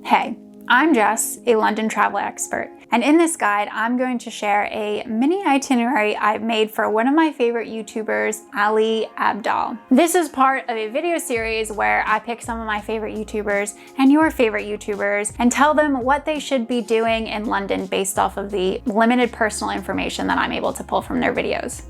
Hey, I'm Jess, a London travel expert, and in this guide, I'm going to share a mini itinerary I've made for one of my favorite YouTubers, Ali Abdaal. This is part of a video series where I pick some of my favorite YouTubers and your favorite YouTubers and tell them what they should be doing in London based off of the limited personal information that I'm able to pull from their videos.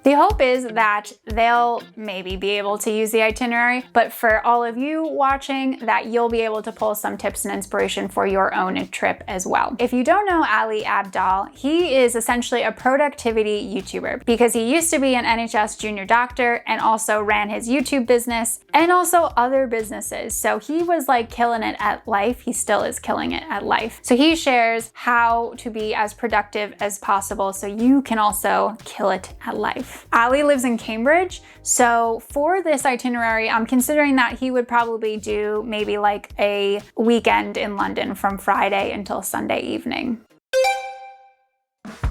The hope is that they'll maybe be able to use the itinerary, but for all of you watching, that you'll be able to pull some tips and inspiration for your own trip as well. If you don't know Ali Abdaal, he is essentially a productivity YouTuber because he used to be an NHS junior doctor and also ran his YouTube business and also other businesses. So he was like killing it at life. He still is killing it at life. So he shares how to be as productive as possible so you can also kill it at life. Ali lives in Cambridge, so for this itinerary, I'm considering that he would probably do maybe like a weekend in London from Friday until Sunday evening.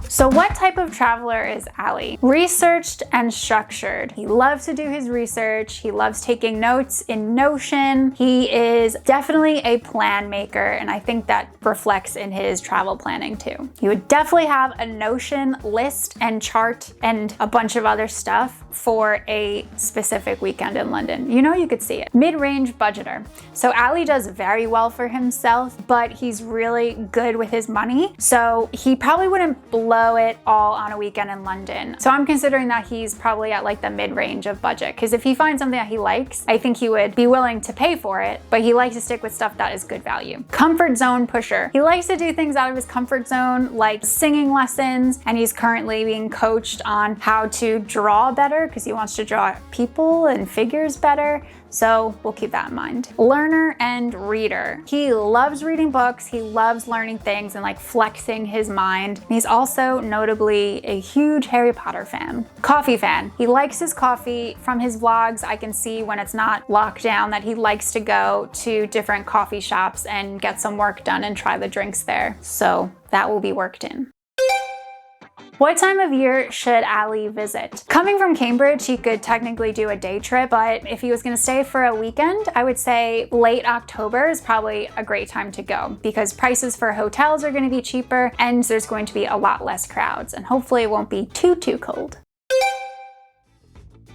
So what type of traveler is Ali? Researched and structured. He loves to do his research. He loves taking notes in Notion. He is definitely a plan maker, and I think that reflects in his travel planning too. He would definitely have a Notion list and chart and a bunch of other stuff for a specific weekend in London. You know, you could see it. Mid-range budgeter. So Ali does very well for himself, but he's really good with his money. So he probably wouldn't blow it all on a weekend in London. So I'm considering that he's probably at like the mid-range of budget, because if he finds something that he likes, I think he would be willing to pay for it, but he likes to stick with stuff that is good value. Comfort zone pusher. He likes to do things out of his comfort zone, like singing lessons, and he's currently being coached on how to draw better because he wants to draw people and figures better. So we'll keep that in mind. Learner and reader. He loves reading books. He loves learning things and like flexing his mind. And he's also notably a huge Harry Potter fan. Coffee fan. He likes his coffee. From his vlogs, I can see when it's not locked down that he likes to go to different coffee shops and get some work done and try the drinks there. So that will be worked in. What time of year should Ali visit? Coming from Cambridge, he could technically do a day trip, but if he was gonna stay for a weekend, I would say late October is probably a great time to go because prices for hotels are gonna be cheaper and there's going to be a lot less crowds, and hopefully it won't be too cold.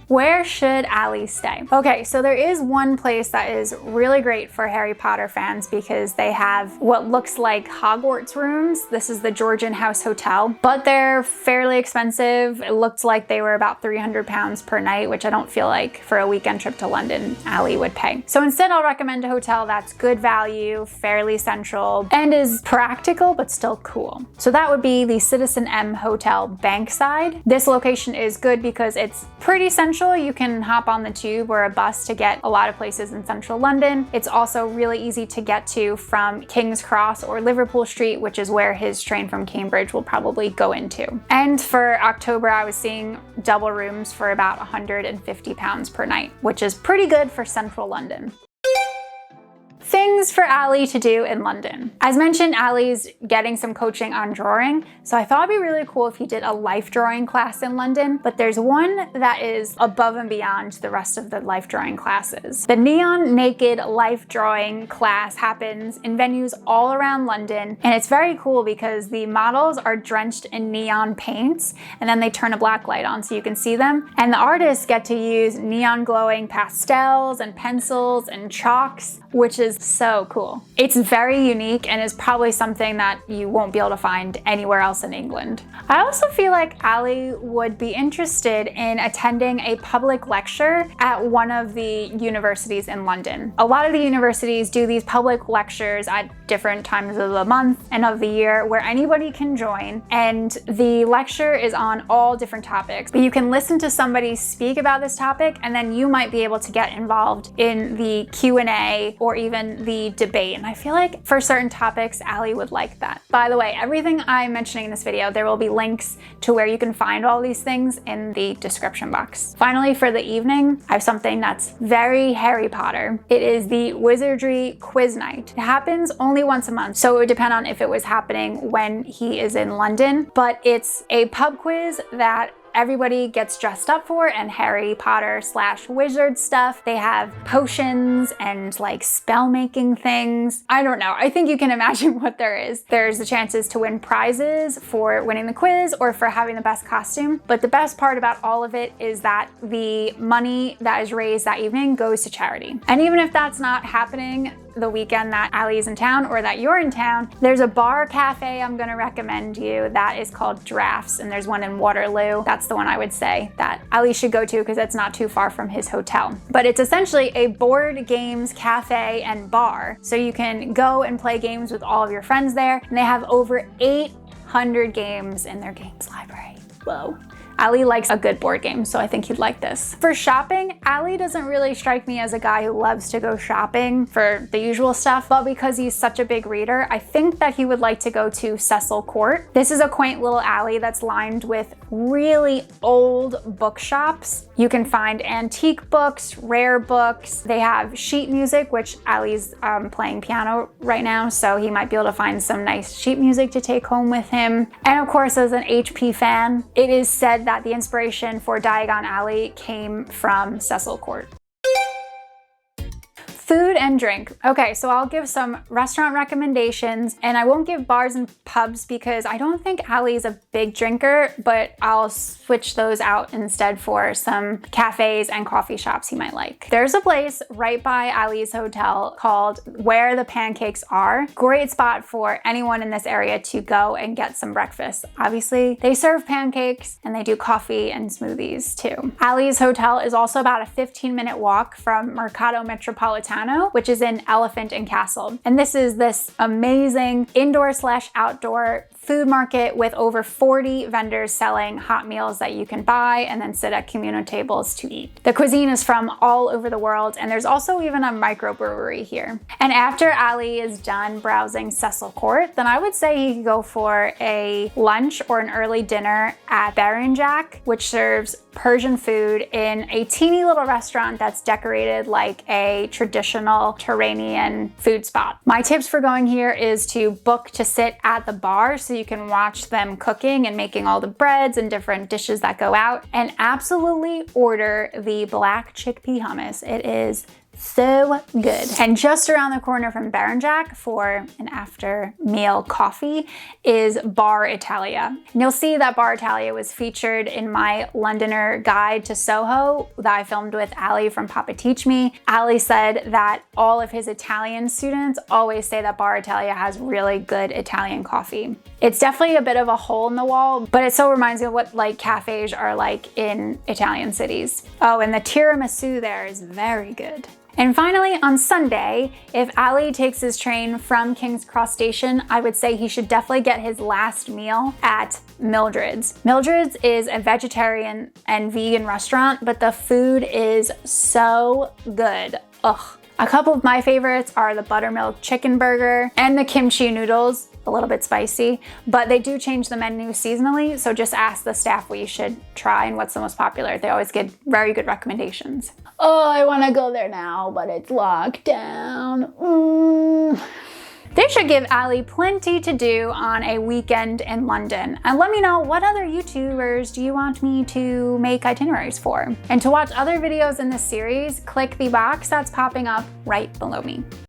Where should Ali stay? Okay, so there is one place that is really great for Harry Potter fans because they have what looks like Hogwarts rooms. This is the Georgian House Hotel, but they're fairly expensive. It looked like they were about £300 per night, which I don't feel like for a weekend trip to London, Ali would pay. So instead, I'll recommend a hotel that's good value, fairly central, and is practical, but still cool. So that would be the Citizen M Hotel Bankside. This location is good because it's pretty central. You can hop on the tube or a bus to get a lot of places in central London. It's also really easy to get to from King's Cross or Liverpool Street, which is where his train from Cambridge will probably go into. And for October, I was seeing double rooms for about £150 per night, which is pretty good for central London. Things for Ali to do in London. As mentioned, Ali's getting some coaching on drawing, so I thought it'd be really cool if he did a life drawing class in London, but there's one that is above and beyond the rest of the life drawing classes. The Neon Naked Life Drawing class happens in venues all around London, and it's very cool because the models are drenched in neon paints, and then they turn a black light on so you can see them, and the artists get to use neon glowing pastels and pencils and chalks, which is so cool. It's very unique and is probably something that you won't be able to find anywhere else in England. I also feel like Ali would be interested in attending a public lecture at one of the universities in London. A lot of the universities do these public lectures at different times of the month and of the year where anybody can join, and the lecture is on all different topics, but you can listen to somebody speak about this topic and then you might be able to get involved in the Q&A or even the debate, and I feel like for certain topics, Ali would like that. By the way, everything I'm mentioning in this video, there will be links to where you can find all these things in the description box. Finally, for the evening, I have something that's very Harry Potter. It is the Wizardry Quiz Night. It happens only once a month, so it would depend on if it was happening when he is in London, but it's a pub quiz that everybody gets dressed up for and Harry Potter / wizard stuff. They have potions and like spell making things. I don't know. I think you can imagine what there is. There's the chances to win prizes for winning the quiz or for having the best costume. But the best part about all of it is that the money that is raised that evening goes to charity. And even if that's not happening the weekend that Ali's in town or that you're in town, there's a bar cafe I'm gonna recommend you that is called Drafts, and there's one in Waterloo. That's the one I would say that Ali should go to because it's not too far from his hotel. But it's essentially a board games cafe and bar. So you can go and play games with all of your friends there, and they have over 800 games in their games library. Whoa. Ali likes a good board game, so I think he'd like this. For shopping, Ali doesn't really strike me as a guy who loves to go shopping for the usual stuff, but because he's such a big reader, I think that he would like to go to Cecil Court. This is a quaint little alley that's lined with really old bookshops. You can find antique books, rare books. They have sheet music, which Ali's playing piano right now, so he might be able to find some nice sheet music to take home with him. And of course, as an HP fan, it is said that the inspiration for Diagon Alley came from Cecil Court. Food and drink. Okay, so I'll give some restaurant recommendations, and I won't give bars and pubs because I don't think Ali's a big drinker, but I'll switch those out instead for some cafes and coffee shops he might like. There's a place right by Ali's hotel called Where the Pancakes Are. Great spot for anyone in this area to go and get some breakfast. Obviously, they serve pancakes and they do coffee and smoothies too. Ali's hotel is also about a 15-minute walk from Mercado Metropolitano, which is in Elephant and Castle. And this is this amazing indoor/outdoor food market with over 40 vendors selling hot meals that you can buy and then sit at communal tables to eat. The cuisine is from all over the world, and there's also even a microbrewery here. And after Ali is done browsing Cecil Court, then I would say he could go for a lunch or an early dinner at Jack, which serves Persian food in a teeny little restaurant that's decorated like a traditional Turanian food spot. My tips for going here is to book to sit at the bar so you can watch them cooking and making all the breads and different dishes that go out, and absolutely order the black chickpea hummus. It is so good. And just around the corner from Jack for an after meal coffee is Bar Italia. And you'll see that Bar Italia was featured in my Londoner guide to Soho that I filmed with Ali from Papa Teach Me. Ali said that all of his Italian students always say that Bar Italia has really good Italian coffee. It's definitely a bit of a hole in the wall, but it so reminds me of what like cafes are like in Italian cities. Oh, and the tiramisu there is very good. And finally, on Sunday, if Ali takes his train from King's Cross Station, I would say he should definitely get his last meal at Mildred's. Mildred's is a vegetarian and vegan restaurant, but the food is so good. Ugh. A couple of my favorites are the buttermilk chicken burger and the kimchi noodles, a little bit spicy, but they do change the menu seasonally, so just ask the staff what you should try and what's the most popular. They always get very good recommendations. Oh, I want to go there now, but it's locked down. They should give Ali plenty to do on a weekend in London. And let me know, what other YouTubers do you want me to make itineraries for? And to watch other videos in this series, click the box that's popping up right below me.